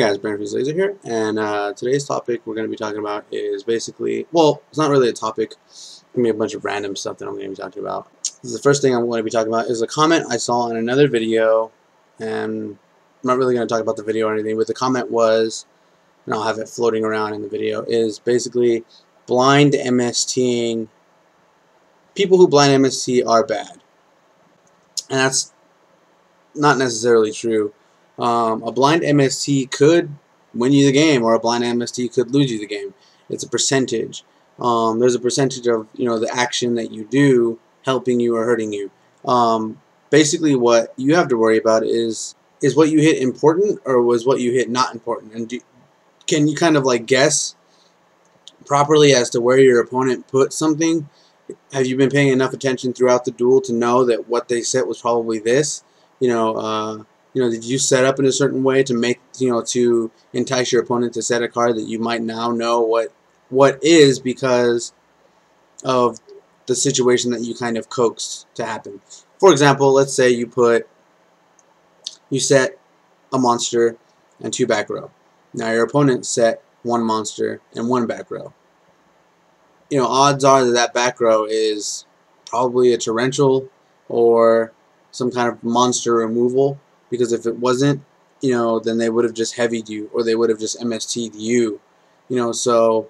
Hey guys, Brandon Laser here, and today's topic we're going to be talking about is basically, well, it's not really a topic. It's going to be a bunch of random stuff that I'm going to be talking about. The first thing I'm going to be talking about is a comment I saw in another video, and I'm not really going to talk about the video or anything, but the comment was, and I'll have it floating around in the video, is basically blind MSTing. People who blind MST are bad, and that's not necessarily true. A blind MST could win you the game, or a blind MST could lose you the game. It's a percentage. There's a percentage of the action that you do helping you or hurting you. Basically, what you have to worry about is what you hit important, or was what you hit not important, and can you kind of like guess properly as to where your opponent put something? Have you been paying enough attention throughout the duel to know that what they set was probably this? Did you set up in a certain way to make, to entice your opponent to set a card that you might now know what is because of the situation that you kind of coaxed to happen. For example, let's say you set a monster and 2 back row. Now your opponent set 1 monster and 1 back row. Odds are that back row is probably a torrential or some kind of monster removal, because if it wasn't, then they would have just heavied you, or they would have just MST'd you. So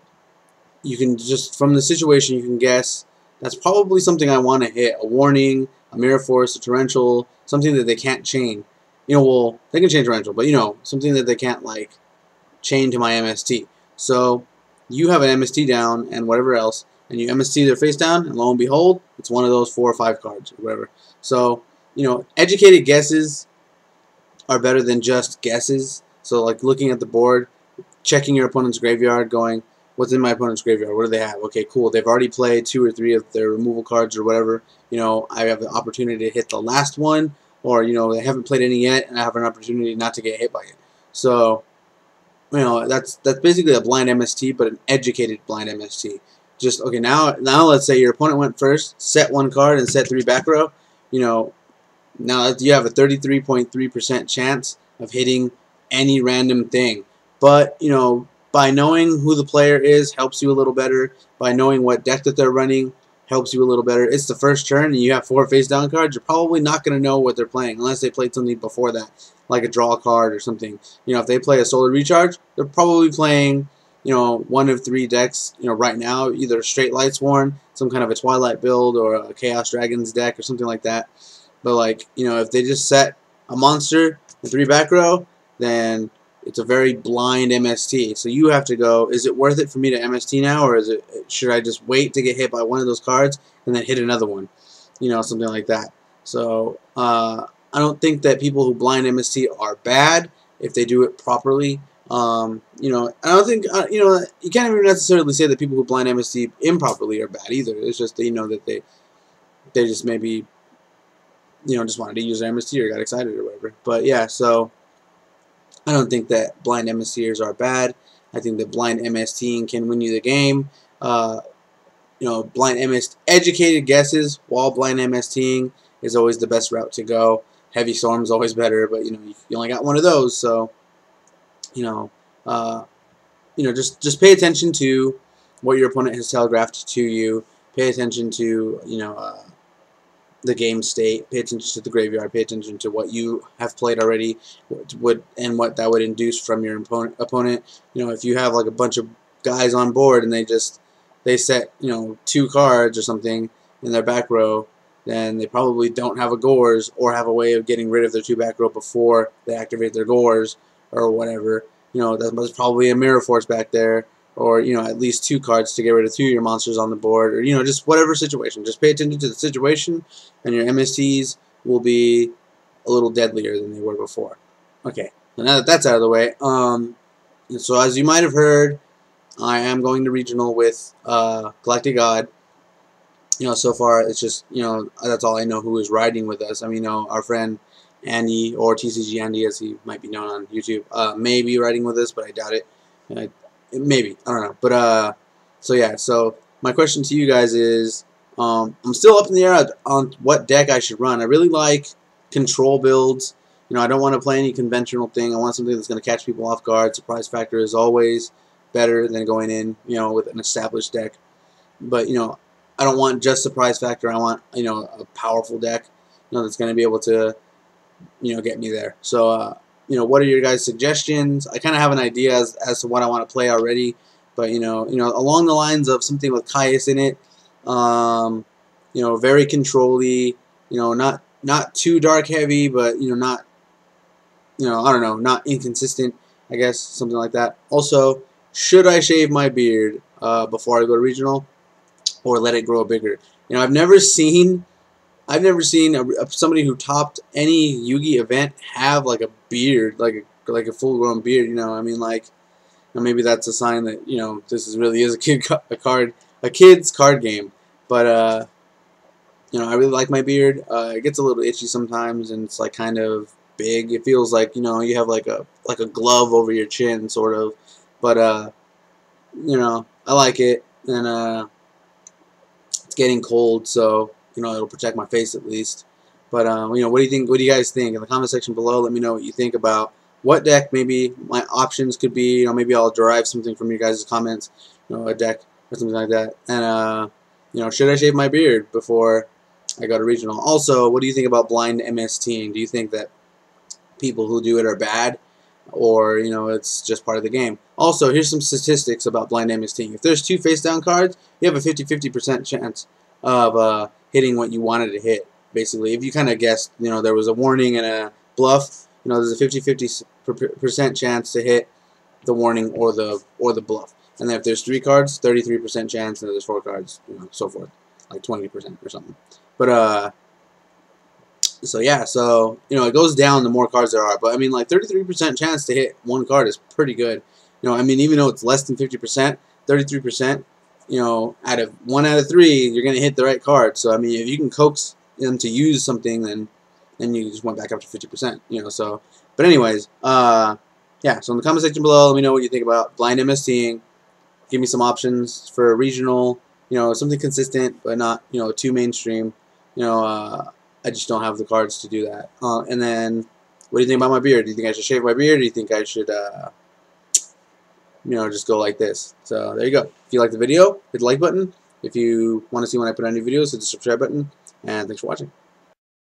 you can just, from the situation, you can guess that's probably something I want to hit. A warning, a mirror force, a torrential, something that they can't chain. Well, they can chain torrential, but something that they can't like chain to my MST. So you have an MST down and whatever else, and you MST their face down, and lo and behold, it's one of those 4 or 5 cards or whatever. So educated guesses are better than just guesses. So like looking at the board, checking your opponent's graveyard, going, what's in my opponent's graveyard? What do they have? Okay, cool. They've already played 2 or 3 of their removal cards or whatever. I have the opportunity to hit the last one, or they haven't played any yet, and I have an opportunity not to get hit by it. So that's basically a blind MST, but an educated blind MST. Just okay. Now let's say your opponent went first, set 1 card, and set 3 back row. Now you have a 33.3% chance of hitting any random thing. But, by knowing who the player is helps you a little better. By knowing what deck that they're running helps you a little better. It's the first turn and you have 4 face down cards. You're probably not going to know what they're playing unless they played something before that, like a draw card or something. If they play a Solar Recharge, they're probably playing, one of 3 decks, right now, either a Straight Lightsworn, some kind of a Twilight build, or a Chaos Dragons deck or something like that. But like, if they just set a monster in 3 back row, then it's a very blind MST. So you have to go, is it worth it for me to MST now, or should I just wait to get hit by one of those cards and then hit another one? Something like that. So I don't think that people who blind MST are bad if they do it properly. I don't think, you can't even necessarily say that people who blind MST improperly are bad either. It's just that they just maybe just wanted to use their MST or got excited or whatever. But yeah, so I don't think that blind MSTers are bad. I think that blind MSTing can win you the game. Educated guesses while blind MSTing is always the best route to go. Heavy Storm's always better, but you only got one of those, so just pay attention to what your opponent has telegraphed to you. Pay attention to the game state, pay attention to the graveyard, pay attention to what you have played already, and what that would induce from your opponent. If you have like a bunch of guys on board and they set 2 cards or something in their back row, then they probably don't have a Gores or have a way of getting rid of their 2 back row before they activate their Gores or whatever. There's probably a Mirror Force back there, or at least 2 cards to get rid of 2 of your monsters on the board, or just whatever situation. Just pay attention to the situation, and your MSTs will be a little deadlier than they were before. Okay, so now that that's out of the way, so as you might have heard, I am going to regional with Galactic God. So far it's just that's all I know who is riding with us. Our friend Andy, or TCG Andy as he might be known on YouTube, may be riding with us, but I doubt it. Maybe, I don't know. But so yeah, so my question to you guys is, I'm still up in the air on what deck I should run. I really like control builds You know, I don't want to play any conventional thing. I want something that's going to catch people off guard. Surprise factor is always better than going in, you know, with an established deck. But, you know, I don't want just surprise factor. I want, you know, a powerful deck, you know, that's going to be able to, you know, get me there. So, you know, what are your guys' suggestions? I kind of have an idea as to what I want to play already, but you know, along the lines of something with Caius in it, you know, very control-y, you know, not too dark heavy, but you know, not, you know, I don't know, not inconsistent, I guess, something like that. Also, should I shave my beard before I go to regional, or let it grow bigger? You know, I've never seen somebody who topped any Yugi event have like a beard, like a full-grown beard. You know, I mean, like, you know, maybe that's a sign that, you know, this really is a kid's card game. But you know, I really like my beard. It gets a little itchy sometimes, and it's like kind of big. It feels like, you know, you have like a glove over your chin, sort of. But you know, I like it, and it's getting cold, so you know, it'll protect my face at least. But you know, what do you think? What do you guys think in the comment section below? Let me know what you think about what deck maybe my options could be. You know, maybe I'll derive something from your guys' comments. You know, a deck or something like that. And you know, should I shave my beard before I go to regional? Also, what do you think about blind MSTing? Do you think that people who do it are bad, or you know, it's just part of the game? Also, here's some statistics about blind MSTing. If there's two face down cards, you have a 50-50% chance of hitting what you wanted to hit. Basically, if you kind of guessed, you know, there was a warning and a bluff, you know, there's a 50-50% chance to hit the warning or the bluff. And then if there's 3 cards, 33% chance, and if there's 4 cards, you know, so forth, like 20% or something. But so yeah, so you know, it goes down the more cards there are. But I mean, like 33% chance to hit 1 card is pretty good. You know, I mean, even though it's less than 50%, 33%, you know, out of 1 out of 3, you're gonna hit the right card. So I mean, if you can coax them to use something, then you just went back up to 50%. You know, so. But anyways, yeah. So in the comment section below, let me know what you think about blind MSTing. Give me some options for a regional. You know, something consistent, but not, you know, too mainstream. You know, I just don't have the cards to do that. And then, what do you think about my beard? Do you think I should shave my beard? Or do you think I should, you know, just go like this? So there you go. If you like the video, hit the like button. If you want to see when I put out new videos, hit the subscribe button. And thanks for watching.